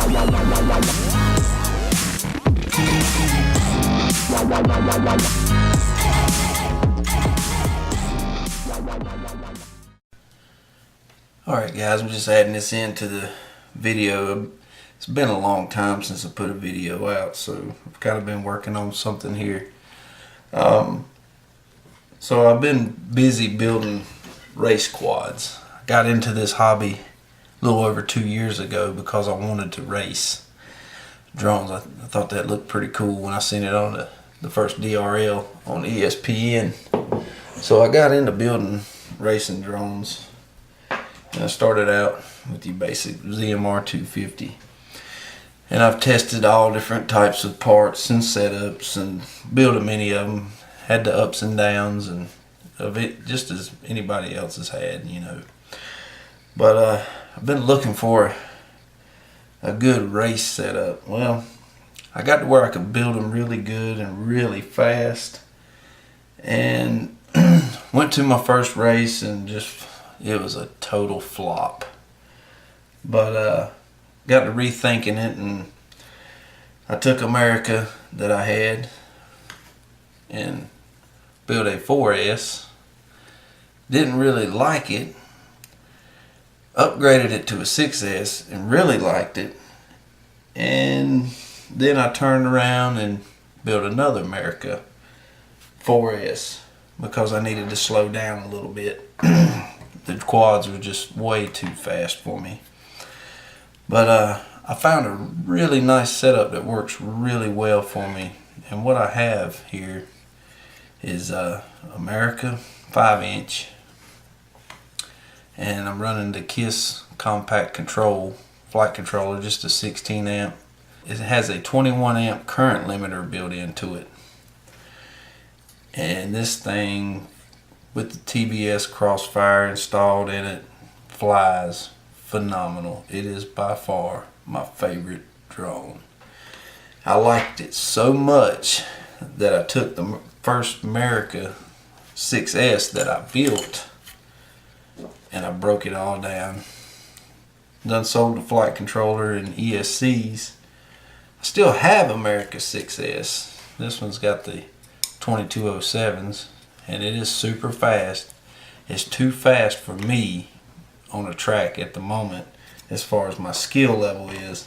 Alright guys, I'm just adding this into the video. It's been a long time since I put a video out, so I've kind of been working on something here. So I've been busy building race quads. I got into this hobby a little over 2 years ago because I wanted to race drones. I thought that looked pretty cool when I seen it on the first DRL on ESPN. So I got into building racing drones. And I started out with the basic ZMR 250. And I've tested all different types of parts and setups and built many of them. Had the ups and downs and of it, just as anybody else has had, you know. But I've been looking for a good race setup. Well, I got to where I could build them really good and really fast. And went to my first race and just, it was a total flop. But got to rethinking it, and I took America that I had and built a 4S. Didn't really like it. Upgraded it to a 6S and really liked it. And then I turned around and built another America 4S because I needed to slow down a little bit. The quads were just way too fast for me. But I found a really nice setup that works really well for me. And what I have here is America 5-inch. And I'm running the KISS compact control flight controller, just a 16 amp. It has a 21 amp current limiter built into it. And this thing with the TBS Crossfire installed in it flies phenomenal. It is by far my favorite drone. I liked it so much that I took the first America 6S that I built and I broke it all down. Done sold the flight controller and ESCs. I still have America 6S. This one's got the 2207s and it is super fast. It's too fast for me on a track at the moment as far as my skill level is,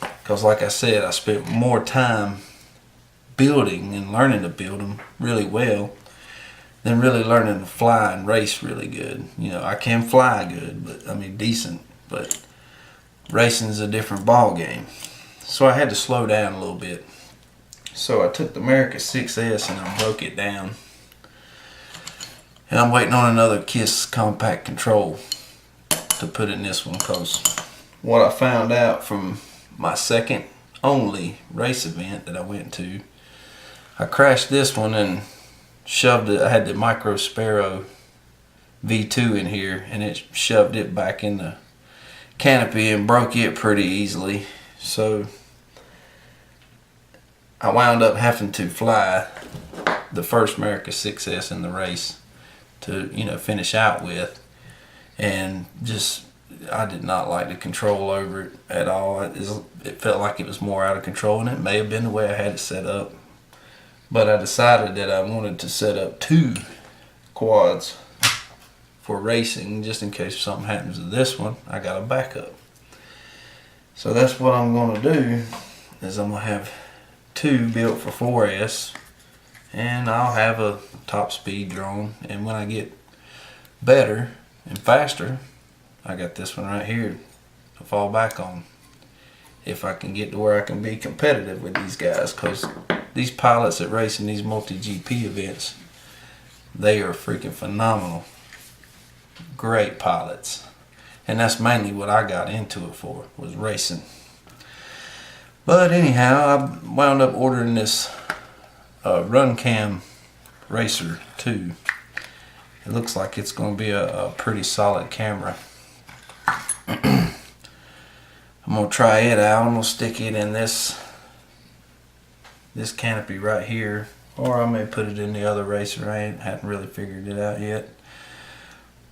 because like I said, I spent more time building and learning to build them really well than really learning to fly and race really good. You know, I can fly good, but I mean decent, but racing is a different ball game. So I had to slow down a little bit. So I took the America 6S and I broke it down. And I'm waiting on another KISS compact control to put in this one, because what I found out from my second only race event that I went to, I crashed this one and shoved it. I had the Micro Sparrow V2 in here and it shoved it back in the canopy and broke it pretty easily. So I wound up having to fly the first America 6S in the race to, you know, finish out with. And just, I did not like the control over it at all. It felt like it was more out of control, and it may have been the way I had it set up. But I decided that I wanted to set up 2 quads for racing, just in case something happens to this one, I got a backup. So that's what I'm going to do, is I'm going to have 2 built for 4S, and I'll have a top speed drone. And when I get better and faster, I got this one right here to fall back on if I can get to where I can be competitive with these guys, because these pilots that race in these multi-GP events, they are freaking phenomenal. Great pilots. And that's mainly what I got into it for, was racing. But anyhow, I wound up ordering this RunCam Racer 2. It looks like it's going to be a pretty solid camera. I'm going to try it out. I'm going to stick it in this canopy right here, or I may put it in the other racer. I hadn't really figured it out yet.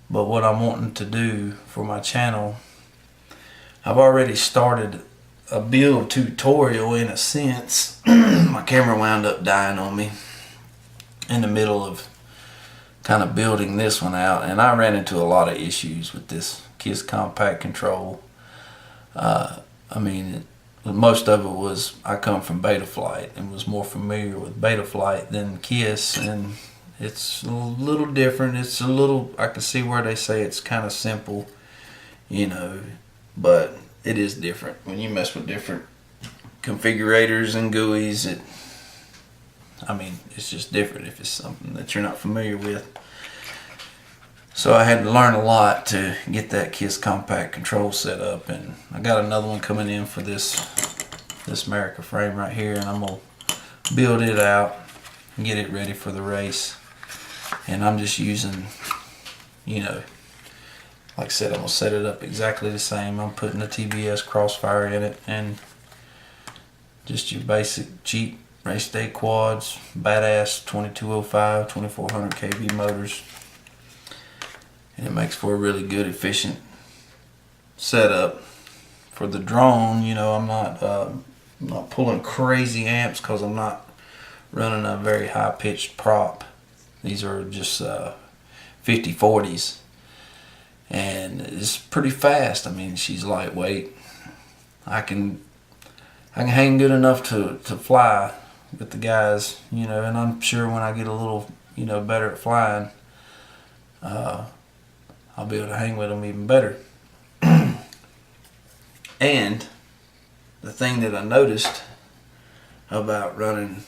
But what I'm wanting to do for my channel, I've already started a build tutorial in a sense. My camera wound up dying on me in the middle of kind of building this one out, and I ran into a lot of issues with this KISS Compact Control. I mean, most of it was I come from Betaflight and was more familiar with Betaflight than KISS, and it's a little different. It's a little, I can see where they say it's kind of simple, you know, but it is different. When you mess with different configurators and GUIs, it's just different if it's something that you're not familiar with. So I had to learn a lot to get that KISS Compact Control set up, and I got another one coming in for this America frame right here, and I'm gonna build it out and get it ready for the race. And I'm just using, you know, like I said, I'm gonna set it up exactly the same. I'm putting the TBS Crossfire in it, and just your basic cheap race day quads, badass 2205, 2400 kV motors. And it makes for a really good, efficient setup. For the drone, you know, I'm not pulling crazy amps because I'm not running a very high-pitched prop. These are just 5040s, and it's pretty fast. I mean, she's lightweight. I can hang good enough to fly with the guys, you know, and I'm sure when I get a little, you know, better at flying, I'll be able to hang with them even better. And the thing that I noticed about running,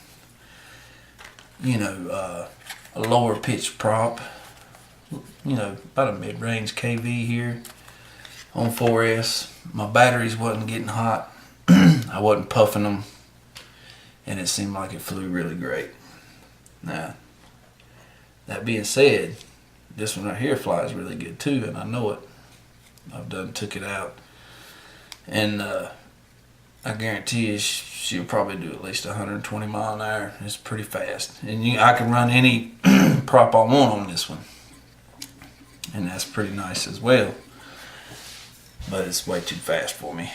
you know, a lower pitch prop, you know, about a mid-range KV here on 4S, my batteries wasn't getting hot. I wasn't puffing them, and it seemed like it flew really great. Now, that being said, this one right here flies really good too, and I know it. I've took it out, and I guarantee you she'll probably do at least 120 mile an hour. It's pretty fast, and I can run any prop I want on this one, and that's pretty nice as well. But it's way too fast for me.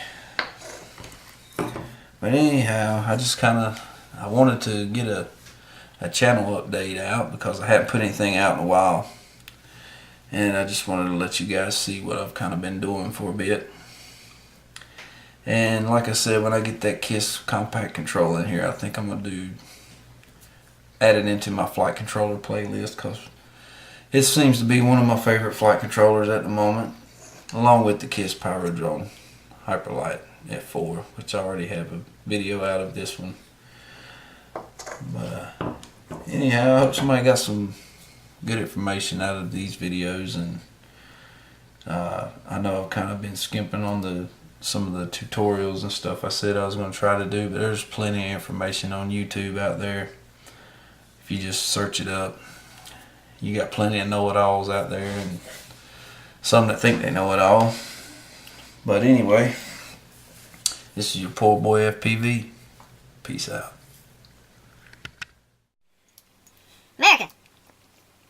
But anyhow, I wanted to get a channel update out because I hadn't put anything out in a while. And I just wanted to let you guys see what I've kind of been doing for a bit. And like I said, when I get that KISS Compact Control in here, I think I'm going to add it into my flight controller playlist, because it seems to be one of my favorite flight controllers at the moment, along with the KISS Pyrodrone Hyperlight F4, which I already have a video out of this one. But anyhow, I hope somebody got some good information out of these videos, and I know I've kind of been skimping on some of the tutorials and stuff I said I was going to try to do, but there's plenty of information on YouTube out there. If you just search it up, you got plenty of know-it-alls out there, and some that think they know it all. But anyway, this is your poor boy FPV. Peace out. America.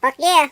Fuck yeah.